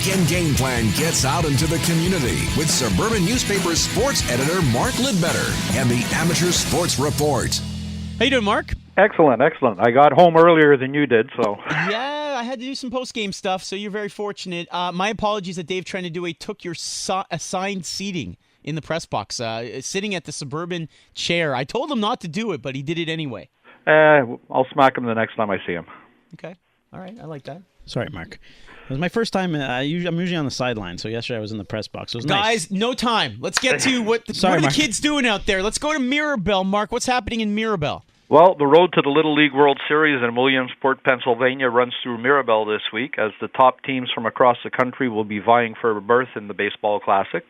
weekend game plan gets out into the community with Suburban Newspaper sports editor Mark Lidbetter and the Amateur Sports Report. How you doing, Mark? Excellent. I got home earlier than you did, so. Yeah, I had to do some post-game stuff, so you're very fortunate. My apologies that Dave Trenadue took your assigned seating in the press box, sitting at the Suburban chair. I told him not to do it, but he did it anyway. I'll smack him the next time I see him. Okay. All right. I like that. Sorry, Mark. It was my first time. I'm usually on the sideline, so yesterday I was in the press box. It was Guys, nice. no time. Let's get to what are the kids doing out there. Let's go to Mirabel. Mark, what's happening in Mirabel? Well, the road to the Little League World Series in Williamsport, Pennsylvania runs through Mirabel this week as the top teams from across the country will be vying for a berth in the Baseball Classic.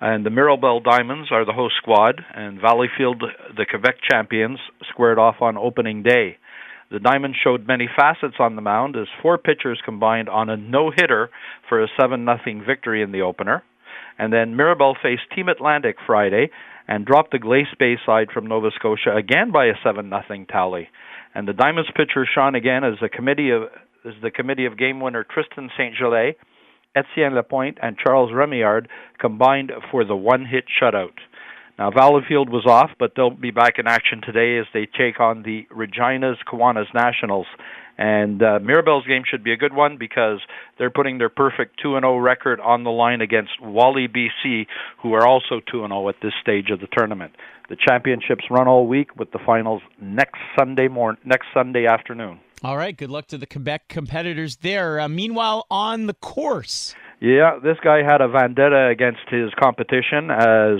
And the Mirabel Diamonds are the host squad, and Valleyfield, the Quebec champions, squared off on opening day. The Diamonds showed many facets on the mound as four pitchers combined on a no-hitter for a 7-0 victory in the opener. And then Mirabel faced Team Atlantic Friday and dropped the Glace Bay side from Nova Scotia again by a 7-0 tally. And the Diamonds pitcher shone again as the committee of game winner Tristan St. Gelais, Etienne Lapointe, and Charles Remillard combined for the one-hit shutout. Now, Valleyfield was off, but they'll be back in action today as they take on the Regina's Kiwanis Nationals. And Mirabel's game should be a good one because they're putting their perfect 2-0 record on the line against Wally BC, who are also 2-0 at this stage of the tournament. The championships run all week with the finals next Sunday afternoon. All right, good luck to the Quebec competitors there. Meanwhile, on the course. Yeah, this guy had a vendetta against his competition as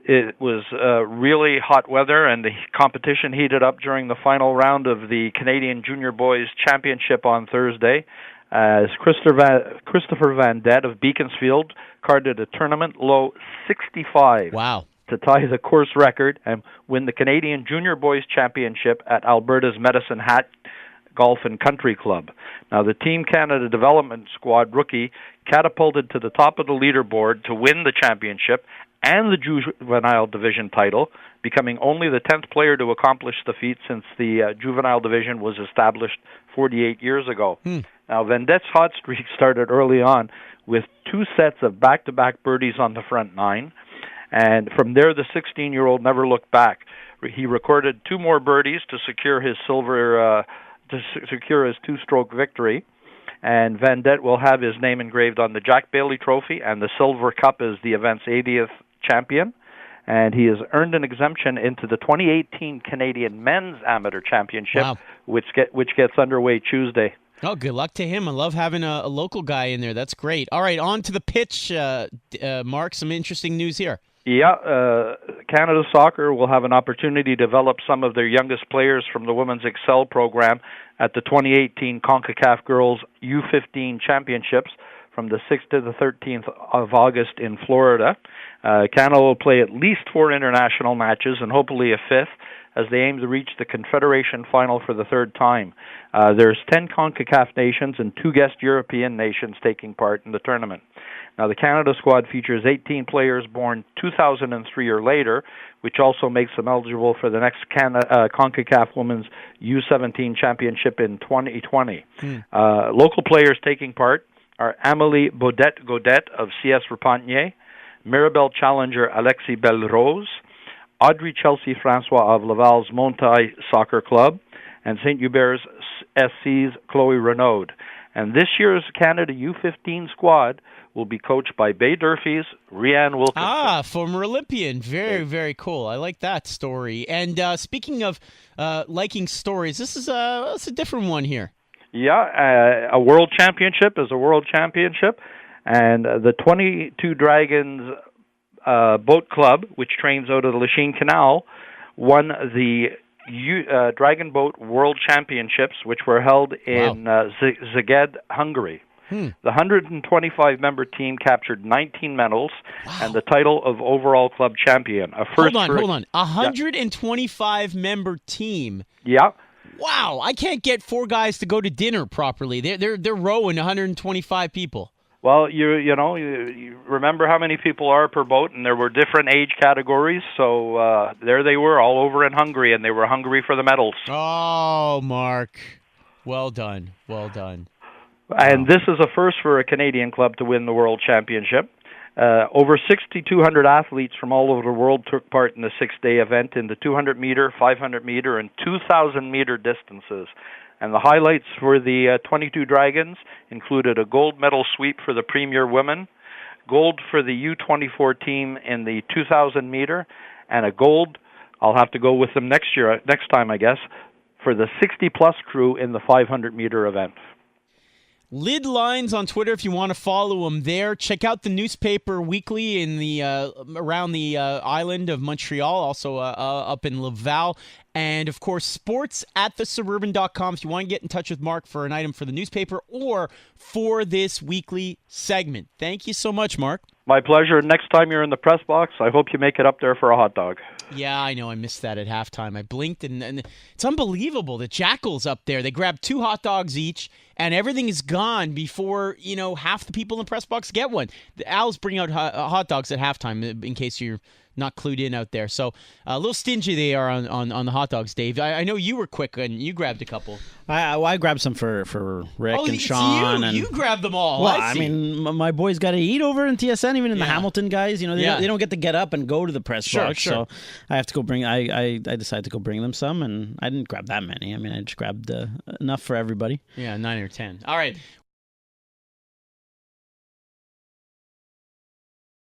it was really hot weather, and the competition heated up during the final round of the Canadian Junior Boys Championship on Thursday, as Christopher Van Det of Beaconsfield carded a tournament low 65 to tie the course record and win the Canadian Junior Boys Championship at Alberta's Medicine Hat Golf and Country Club. Now, the Team Canada Development Squad rookie catapulted to the top of the leaderboard to win the championship and the juvenile division title, becoming only the 10th player to accomplish the feat since the juvenile division was established 48 years ago. Now, Vendette's hot streak started early on with two sets of back-to-back birdies on the front nine, and from there the 16-year-old never looked back. He recorded two more birdies to secure his his two-stroke victory. And Van Det will have his name engraved on the Jack Bailey Trophy and the Silver Cup as the event's 80th champion. And he has earned an exemption into the 2018 Canadian Men's Amateur Championship, which gets underway Tuesday. Oh, good luck to him. I love having a local guy in there. That's great. All right, on to the pitch, Mark. Some interesting news here. Yeah, Canada Soccer will have an opportunity to develop some of their youngest players from the Women's Excel program at the 2018 CONCACAF Girls U15 Championships from the 6th to the 13th of August in Florida. Canada will play at least 4 international matches and hopefully a 5th as they aim to reach the Confederation Final for the 3rd time. There's 10 CONCACAF nations and 2 guest European nations taking part in the tournament. Now, the Canada squad features 18 players born 2003 or later, which also makes them eligible for the next CONCACAF Women's U17 Championship in 2020. Local players taking part are Amélie Baudet of CS Repentigny, Mirabel challenger Alexis Belrose, Audrey Chelsea Francois of Laval's Montaille Soccer Club, and St. Hubert's SC's Chloe Renaud. And this year's Canada U15 squad will be coached by Bay Durfee's Rianne Wilkinson. Former Olympian. Very, very cool. I like that story. And speaking of liking stories, this is a different one here. Yeah, a world championship is a world championship. And the 22 Dragons Boat Club, which trains out of the Lachine Canal, won the Dragon Boat World Championships, which were held in Szeged, Hungary. The 125-member team captured 19 medals and the title of overall club champion. Hold on. 125-member team. Yeah. Wow, I can't get 4 guys to go to dinner properly. They're rowing 125 people. Well, you remember how many people are per boat, and there were different age categories. So there they were, all over in Hungary, and they were hungry for the medals. Oh, Mark, well done, well done. And this is a first for a Canadian club to win the World Championship. Over 6,200 athletes from all over the world took part in the 6-day event in the 200-meter, 500-meter, and 2,000-meter distances. And the highlights for the 22 Dragons included a gold medal sweep for the Premier Women, gold for the U24 team in the 2,000-meter, and a gold, I'll have to go with them next time, I guess, for the 60-plus crew in the 500-meter event. Lid Lines on Twitter if you want to follow him there. Check out the newspaper weekly in the around the island of Montreal, also up in Laval. And, of course, sports at thesuburban.com if you want to get in touch with Mark for an item for the newspaper or for this weekly segment. Thank you so much, Mark. My pleasure. Next time you're in the press box, I hope you make it up there for a hot dog. Yeah, I know. I missed that at halftime. I blinked, and it's unbelievable. The Jackals up there, they grab 2 hot dogs each, and everything is gone before, half the people in the press box get one. The Owls bring out hot dogs at halftime, in case you're not clued in out there. So a little stingy they are on the hot dogs, Dave. I know you were quick and you grabbed a couple. I grabbed some for Rick and it's Sean. You grabbed them all. Well, I mean, my boys got to eat over in TSN, even in the Hamilton guys. They don't get to get up and go to the press box. Sure. So I have to go bring. I decided to go bring them some, and I didn't grab that many. I mean, I just grabbed enough for everybody. Yeah, 9 or 10. All right.